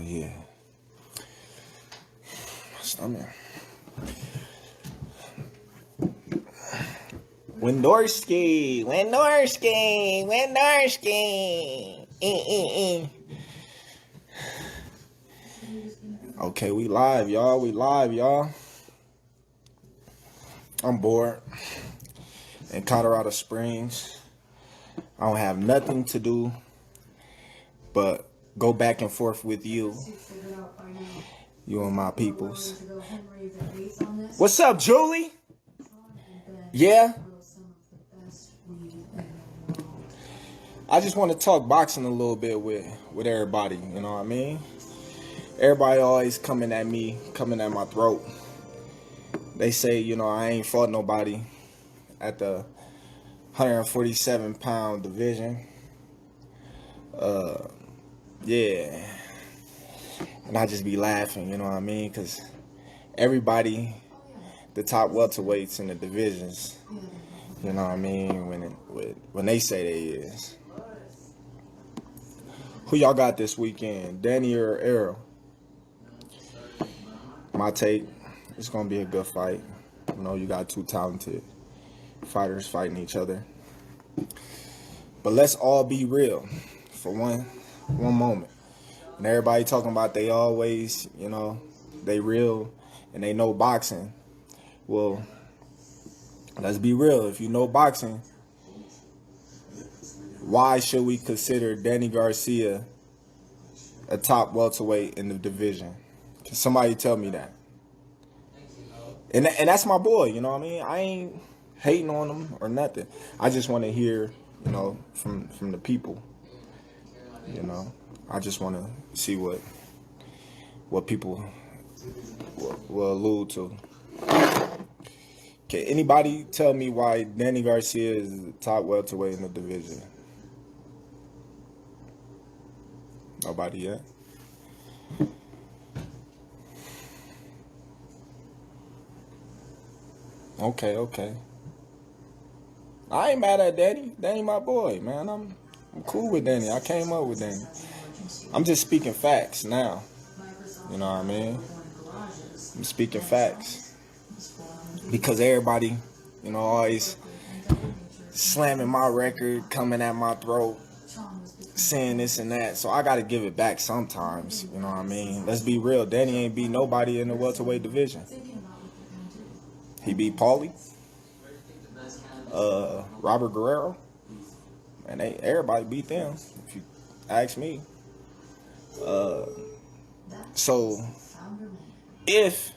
Yeah. Stomach. Windorski. Okay, we live, y'all. I'm bored in Colorado Springs. I don't have nothing to do but go back and forth with you and my peoples. What's up, Julie? Yeah? I just want to talk boxing a little bit with everybody, you know what I mean? Everybody always coming at my throat. They say, I ain't fought nobody at the 147-pound division. Yeah. And I just be laughing, you know what I mean? Because everybody, the top welterweights in the divisions, you know what I mean, when they say they is. Who y'all got this weekend, Danny or Errol? My take, it's going to be a good fight. You got two talented fighters fighting each other. But let's all be real for one moment. And everybody talking about they always, they real and they know boxing. Well, let's be real. If you know boxing, why should we consider Danny Garcia a top welterweight in the division? Can somebody tell me that? And that's my boy, you know what I mean? I ain't hating on him or nothing. I just want to hear, from the people. I just want to see what people will allude to. Can anybody tell me why Danny Garcia is the top welterweight in the division? Nobody yet? Okay. I ain't mad at Danny. Danny my boy, man. I'm cool with Danny. I came up with Danny. I'm just speaking facts now. You know what I mean? I'm speaking facts. Because everybody, always slamming my record, coming at my throat, saying this and that. So I got to give it back sometimes. You know what I mean? Let's be real. Danny ain't beat nobody in the welterweight division. He beat Paulie, Robert Guerrero, and everybody beat them, if you ask me. So if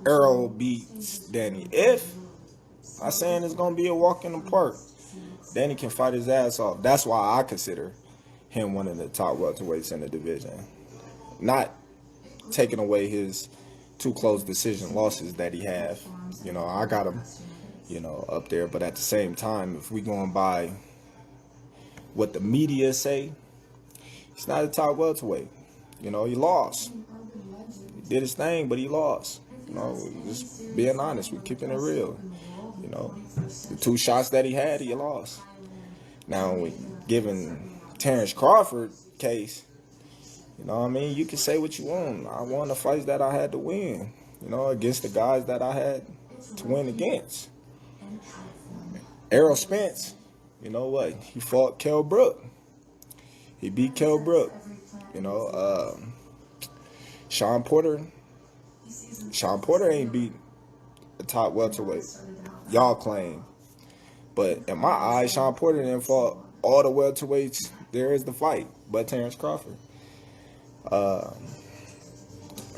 Errol beats Danny, I'm saying it's going to be a walk in the park, Danny can fight his ass off. That's why I consider him one of the top welterweights in the division. Not taking away his two close decision losses that he have. I got him, up there. But at the same time, if we going by what the media say, he's not a top welterweight. He lost. He did his thing, but he lost. Just being honest, we keeping it real. The two shots that he had, he lost. Now, given Terence Crawford case, you can say what you want. I won the fights that I had to win, against the guys that I had to win against. Errol Spence, you know what? He fought Kell Brook. He beat Kell Brook. Sean Porter ain't beat the top welterweight. Y'all claim. But in my eyes, Sean Porter didn't fought all the welterweights there is to fight, but Terence Crawford.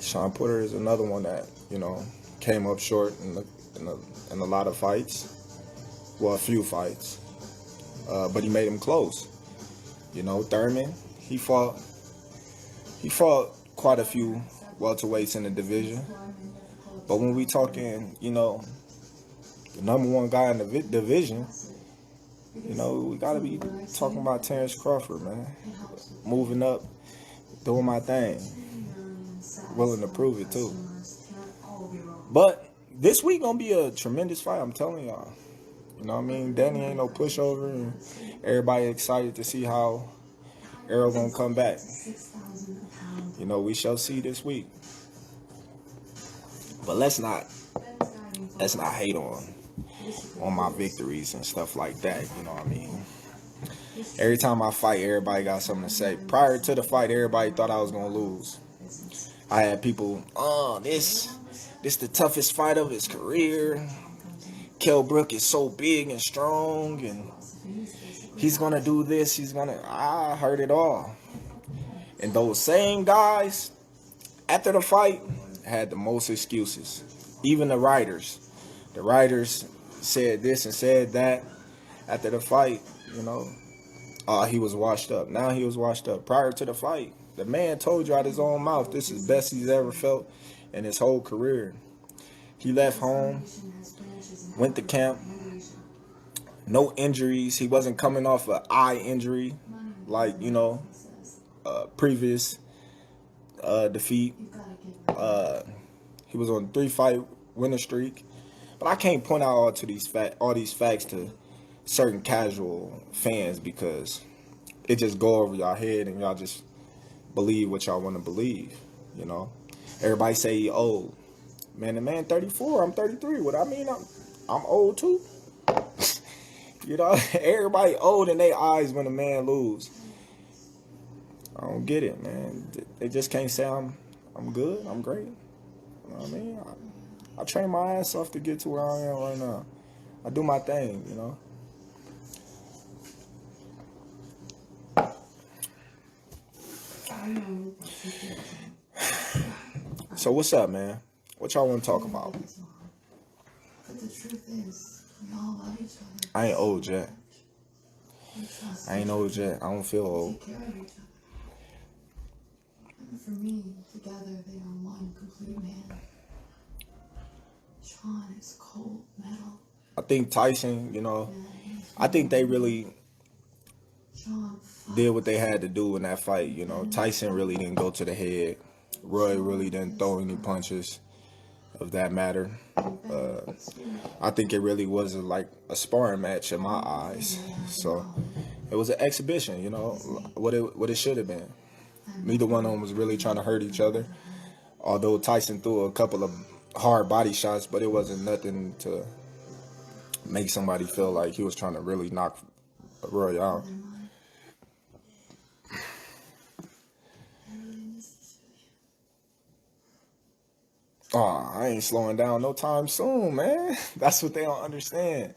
Sean Porter is another one that, came up short in a lot of fights. Well, a few fights. But he made them close. Thurman, he fought quite a few welterweights in the division. But when we talking, the number one guy in the division, we got to be talking about Terence Crawford, man. Moving up, doing my thing. Willing to prove it, too. But this week going to be a tremendous fight, I'm telling y'all. Danny ain't no pushover, and everybody excited to see how Errol gonna come back. You know, we shall see this week. But let's not hate on my victories and stuff like that. You know what I mean? Every time I fight, everybody got something to say. Prior to the fight, everybody thought I was gonna lose. I had people, this the toughest fight of his career. Kell Brook is so big and strong, and he's gonna do this. I heard it all. And those same guys, after the fight, had the most excuses. Even the writers. The writers said this and said that after the fight, you know. He was washed up. Now he was washed up. Prior to the fight, the man told you out his own mouth, this is the best he's ever felt in his whole career. He left home, went to camp, no injuries. He wasn't coming off an eye injury like, you know, previous defeat. He was on a 3-fight winning streak. But I can't point out all these facts to certain casual fans because it just go over y'all head and y'all just believe what y'all want to believe, you know. Everybody say he old. Man, the man 34, I'm 33. What I mean, I'm old too. You know, everybody old in their eyes when a man lose. I don't get it, man. They just can't say I'm good, I'm great. You know what I mean? I train my ass off to get to where I am right now. I do my thing, you know. So what's up, man? What y'all want to talk about? But the truth is, we all love each other. I ain't old yet. I don't feel old. Take care of each other. And for me, together they are one complete man. Sean is cold metal. I think Tyson, you know, I think they really did what they had to do in that fight. You know, Tyson really didn't go to the head. Roy really didn't throw any punches of that matter. I think it really was like a sparring match in my eyes. So it was an exhibition, you know, what it should have been. Neither one of them was really trying to hurt each other. Although Tyson threw a couple of hard body shots, but it wasn't nothing to make somebody feel like he was trying to really knock Roy out. I ain't slowing down no time soon, man. That's what they don't understand.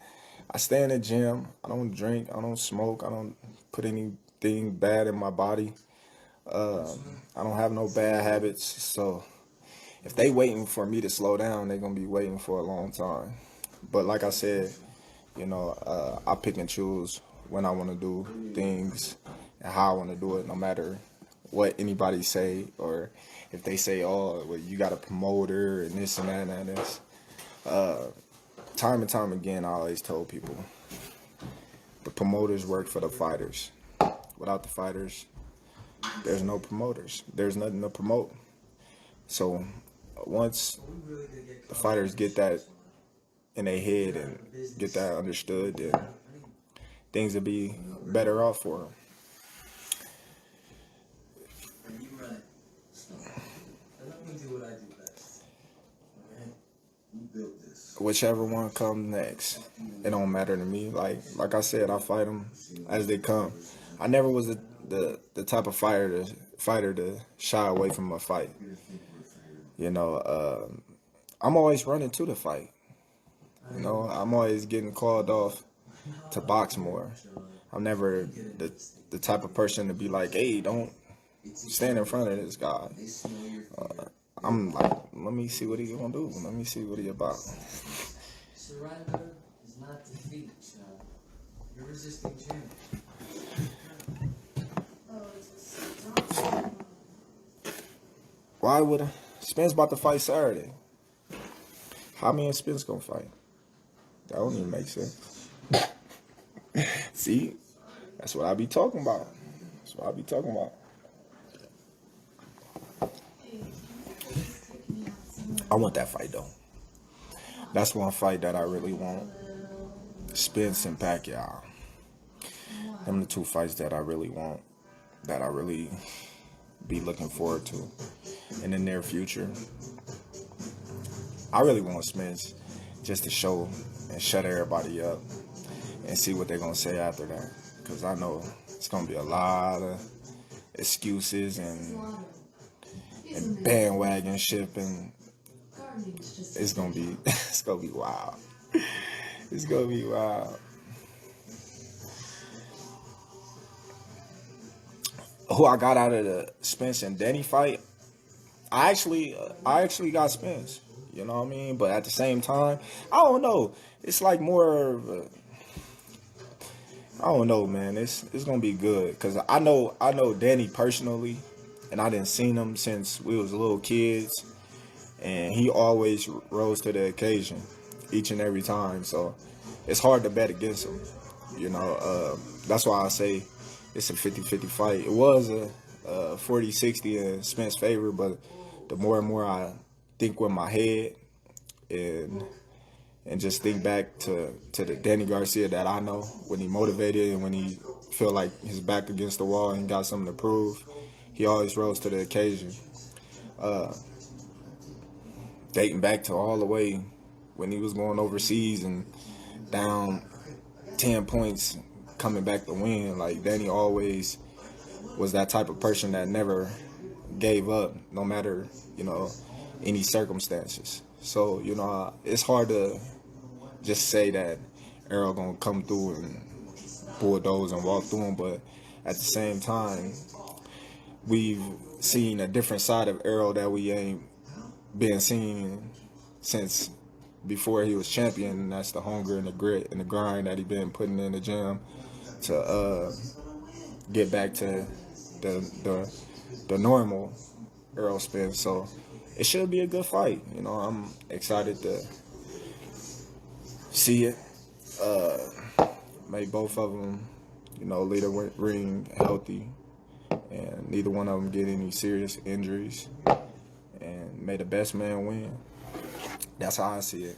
I stay in the gym. I don't drink. I don't smoke. I don't put anything bad in my body. I don't have no bad habits. So if they waiting for me to slow down, they're going to be waiting for a long time. But like I said, you know, I pick and choose when I want to do things and how I want to do it, no matter what anybody say, or if they say, oh, well, you got a promoter and this and that and this. Time and time again, I always told people, the promoters work for the fighters. Without the fighters, there's no promoters. There's nothing to promote. So once the fighters get that in their head and get that understood, then things will be better off for them. Whichever one comes next, it don't matter to me. Like I said, I fight them as they come. I never was the type of fighter to shy away from a fight. You know, I'm always running to the fight. You know, I'm always getting called off to box more. I'm never the type of person to be like, hey, don't stand in front of this guy. I'm like, let me see what he gonna do. Let me see what he about. Surrender is not defeat, Sean. You're resisting change. Why would Spence about to fight Saturday? How me and Spence gonna fight? That don't even make sense. See, that's what I be talking about. That's what I be talking about. I want that fight though. That's one fight that I really want. Spence and Pacquiao. Them the two fights that I really want. that I really be looking forward to in the near future. I really want Spence just to show and shut everybody up and see what they're going to say after that. Because I know it's going to be a lot of excuses and bandwagon ship, and it's going to be it's going to be wild. It's going to be wild. Who I got out of the Spence and Denny fight, I actually got Spence. You know what I mean? But at the same time, I don't know. It's like more of a, I don't know, man. It's gonna be good because I know Danny personally, and I didn't seen him since we was little kids, and he always rose to the occasion each and every time. So it's hard to bet against him. You know, that's why I say it's a 50-50 fight. It was a 40-60 in Spence's favor, but the more and more I think with my head and just think back to the Danny Garcia that I know, when he motivated and when he feel like his back against the wall and got something to prove, he always rose to the occasion. Dating back to all the way when he was going overseas and down 10 points coming back to win, like Danny always was that type of person that never gave up, no matter, you know, any circumstances. So, you know, it's hard to just say that Errol gonna come through and bulldoze and walk through him, but at the same time, we've seen a different side of Errol that we ain't been seeing since before he was champion, and that's the hunger and the grit and the grind that he been putting in the gym to get back to the normal Errol Spence. So it should be a good fight. You know, I'm excited to see it. May both of them, you know, leave the ring healthy, and neither one of them get any serious injuries, and may the best man win. That's how I see it.